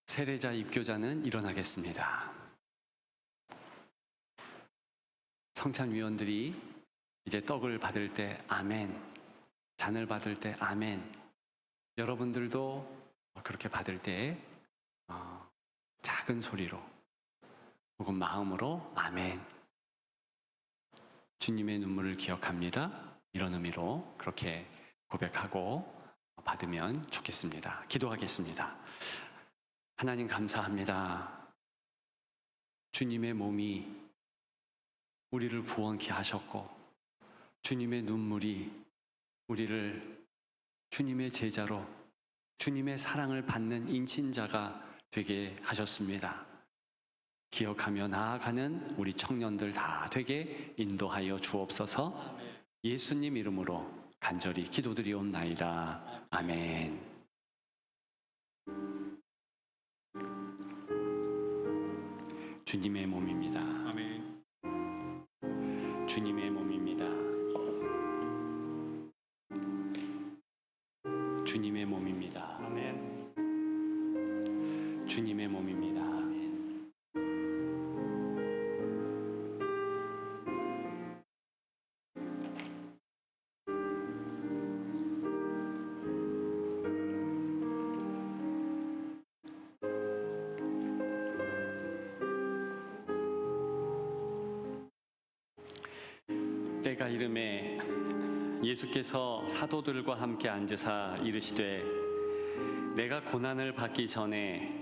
세례자 입교자는 일어나겠습니다. 성찬위원들이 이제 떡을 받을 때 아멘, 잔을 받을 때 아멘. 여러분들도 그렇게 받을 때 작은 소리로 혹은 마음으로 아멘. 주님의 눈물을 기억합니다. 이런 의미로 그렇게 고백하고 받으면 좋겠습니다. 기도하겠습니다. 하나님 감사합니다. 주님의 몸이 우리를 구원케 하셨고 주님의 눈물이 우리를 주님의 제자로 주님의 사랑을 받는 인친자가 되게 하셨습니다. 기억하며 나아가는 우리 청년들 다 되게 인도하여 주옵소서. 예수님 이름으로 간절히 기도드리옵나이다. 아멘. 주님의 몸입니다. 아멘. 주님의 몸입니다. 주님의 몸입니다. 아멘. 주님의 몸입니다. 때가 이름에 예수께서 사도들과 함께 앉으사 이르시되 내가 고난을 받기 전에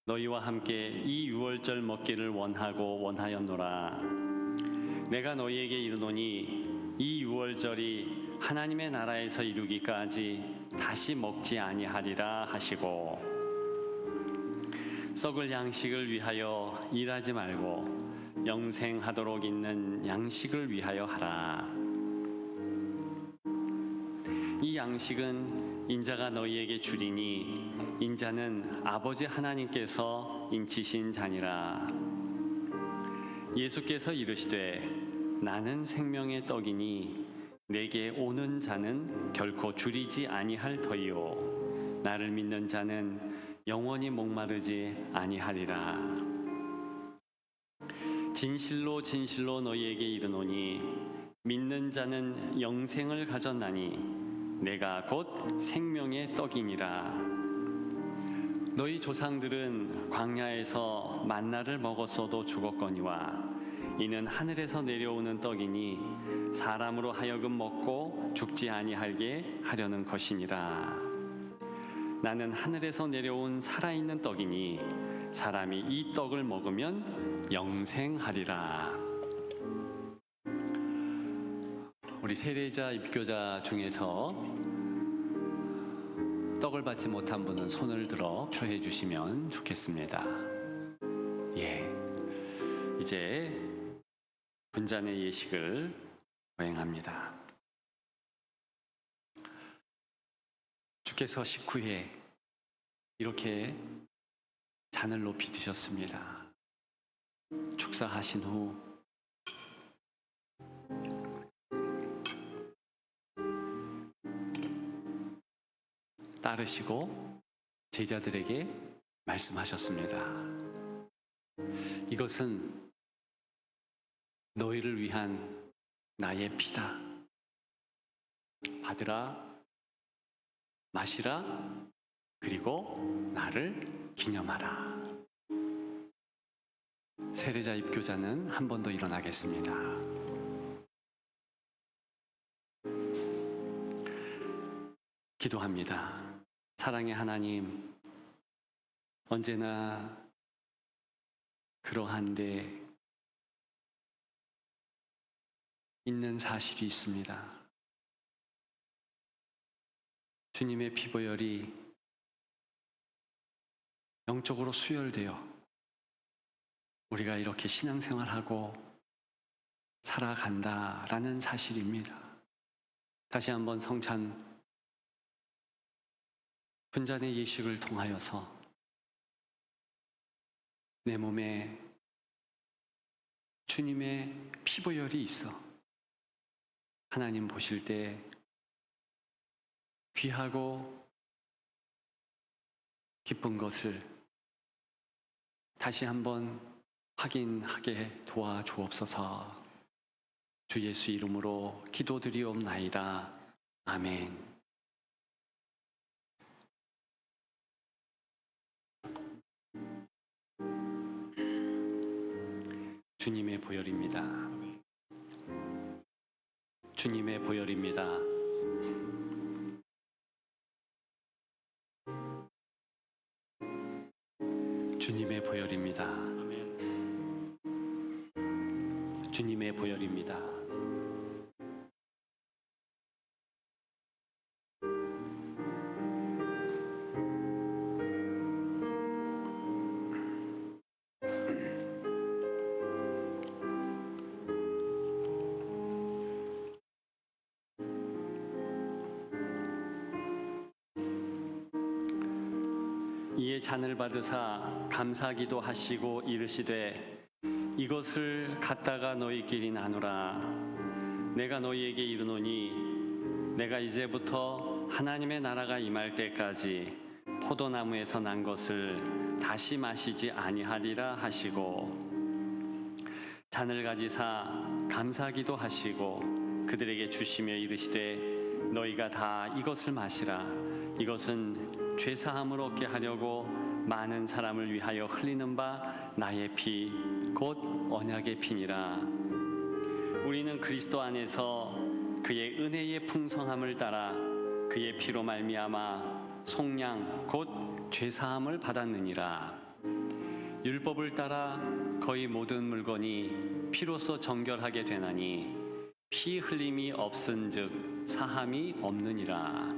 너희와 함께 이 유월절 먹기를 원하고 원하였노라. 내가 너희에게 이르노니 이 유월절이 하나님의 나라에서 이루기까지 다시 먹지 아니하리라 하시고 썩을 양식을 위하여 일하지 말고 영생하도록 있는 양식을 위하여 하라. 이 양식은 인자가 너희에게 주리니 인자는 아버지 하나님께서 인치신 자니라. 예수께서 이르시되 나는 생명의 떡이니 내게 오는 자는 결코 줄이지 아니할 터이요 나를 믿는 자는 영원히 목마르지 아니하리라. 진실로 진실로 너희에게 이르노니 믿는 자는 영생을 가졌나니 내가 곧 생명의 떡이니라. 너희 조상들은 광야에서 만나를 먹었어도 죽었거니와 이는 하늘에서 내려오는 떡이니 사람으로 하여금 먹고 죽지 아니하게 하려는 것이니라. 나는 하늘에서 내려온 살아있는 떡이니 사람이 이 떡을 먹으면 영생하리라. 우리 세례자 입교자 중에서 떡을 받지 못한 분은 손을 들어 표해 주시면 좋겠습니다. 예, 이제 분잔의 예식을 거행합니다. 주께서 식후에 이렇게 잔을 높이 드셨습니다. 축사하신 후 따르시고 제자들에게 말씀하셨습니다. 이것은 너희를 위한 나의 피다. 받으라, 마시라, 그리고 나를 기념하라. 세례자 입교자는 한 번 더 일어나겠습니다. 기도합니다. 사랑의 하나님, 언제나 그러한데 있는 사실이 있습니다. 주님의 피보혈이 영적으로 수혈되어 우리가 이렇게 신앙생활하고 살아간다라는 사실입니다. 다시 한번 성찬 분잔의 예식을 통하여서 내 몸에 주님의 피보혈이 있어 하나님 보실 때 귀하고 기쁜 것을 다시 한번 확인하게 도와주옵소서. 주 예수 이름으로 기도드리옵나이다. 아멘. 주님의 보혈입니다. 주님의 보혈입니다. 주님의 보혈입니다. 주님의 보혈입니다. 이에 잔을 받으사 감사기도 하시고 이르시되 이것을 갖다가 너희끼리 나누라. 내가 너희에게 이르노니 내가 이제부터 하나님의 나라가 임할 때까지 포도나무에서 난 것을 다시 마시지 아니하리라 하시고 잔을 가지사 감사기도 하시고 그들에게 주시며 이르시되 너희가 다 이것을 마시라. 이것은 죄사함을 얻게 하려고 많은 사람을 위하여 흘리는 바 나의 피 곧 언약의 피니라. 우리는 그리스도 안에서 그의 은혜의 풍성함을 따라 그의 피로 말미암아 속량 곧 죄사함을 받았느니라. 율법을 따라 거의 모든 물건이 피로써 정결하게 되나니 피 흘림이 없은즉 사함이 없느니라.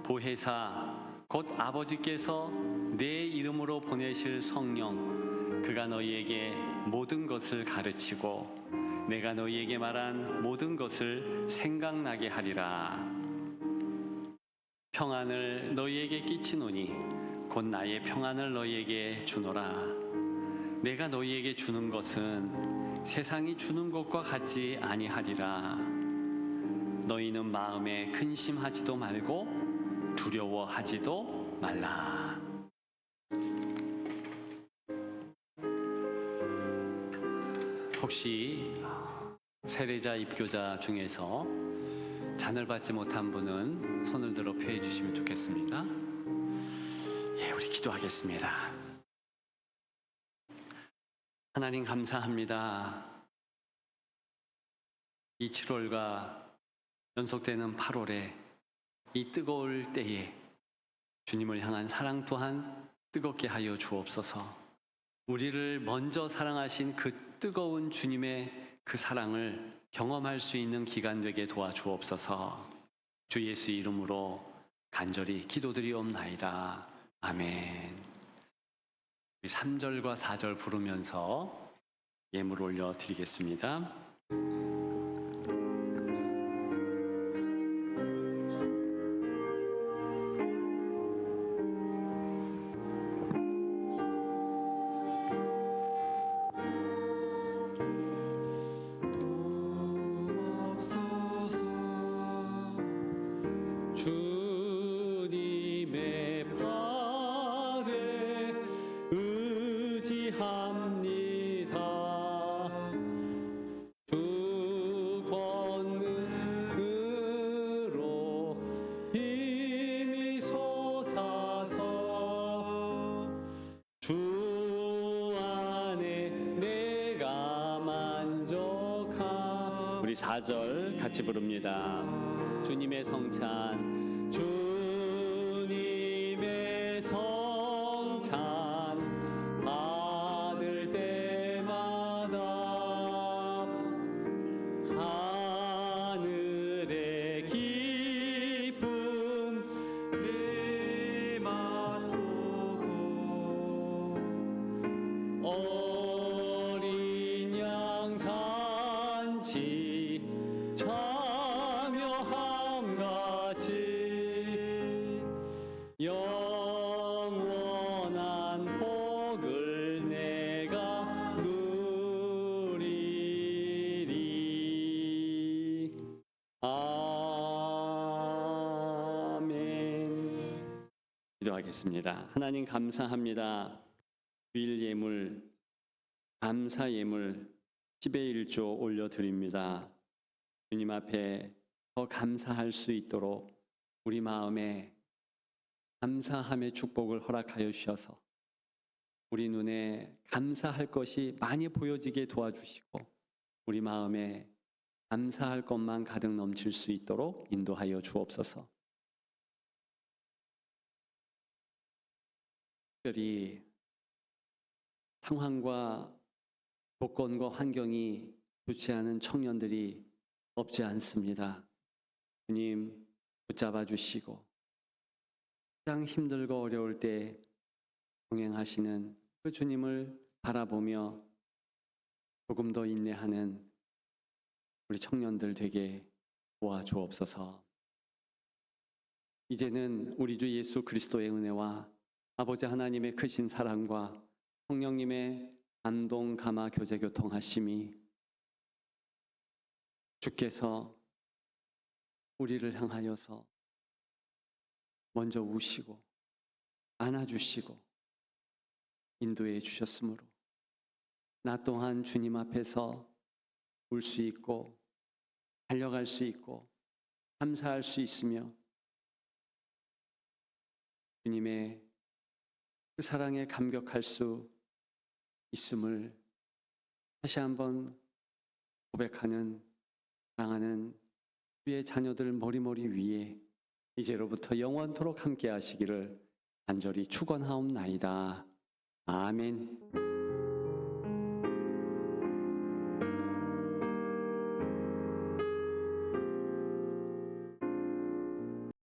보혜사 곧 아버지께서 내 이름으로 보내실 성령 그가 너희에게 모든 것을 가르치고 내가 너희에게 말한 모든 것을 생각나게 하리라. 평안을 너희에게 끼치노니 곧 나의 평안을 너희에게 주노라. 내가 너희에게 주는 것은 세상이 주는 것과 같지 아니하리라. 너희는 마음에 근심하지도 말고 두려워하지도 말라. 혹시 세례자 입교자 중에서 잔을 받지 못한 분은 손을 들어 표해 주시면 좋겠습니다. 예, 우리 기도하겠습니다. 하나님 감사합니다. 이 7월과 연속되는 8월에 이 뜨거울 때에 주님을 향한 사랑 또한 뜨겁게 하여 주옵소서. 우리를 먼저 사랑하신 그 뜨거운 주님의 그 사랑을 경험할 수 있는 기간 되게 도와주옵소서. 주 예수 이름으로 간절히 기도드리옵나이다. 아멘. 우리 3절과 4절 부르면서 예물 올려 드리겠습니다. 주님의 팔에 의지합니다. 주 권능으로 힘이 솟아서 주 안에 내가 만족하. 우리 4절 같이 부릅니다. 주님의 성찬 주님의 성찬 받을 때마다 하늘의 기쁨 내 맛보고 어린 양 잔치 참여함 같이 영원한 복을 내가 누리리. 아멘. 기도하겠습니다. 하나님 감사합니다. 주일 예물, 감사 예물 10의 1조 올려드립니다. 주님 앞에 더 감사할 수 있도록 우리 마음에 감사함의 축복을 허락하여 주셔서 우리 눈에 감사할 것이 많이 보여지게 도와주시고 우리 마음에 감사할 것만 가득 넘칠 수 있도록 인도하여 주옵소서. 특별히 상황과 조건과 환경이 좋지 않은 청년들이 없지 않습니다. 주님 붙잡아 주시고 가장 힘들고 어려울 때 동행하시는 그 주님을 바라보며 조금 더 인내하는 우리 청년들 되게 도와주옵소서. 이제는 우리 주 예수 그리스도의 은혜와 아버지 하나님의 크신 사랑과 성령님의 감동 감화 교제 교통하심이 주께서 우리를 향하여서 먼저 우시고 안아주시고 인도해 주셨으므로 나 또한 주님 앞에서 울 수 있고 달려갈 수 있고 감사할 수 있으며 주님의 그 사랑에 감격할 수 있음을 다시 한번 고백하는 사랑하는 주의 자녀들 머리머리 위에 이제로부터 영원토록 함께 하시기를 간절히 축원하옵나이다. 아멘.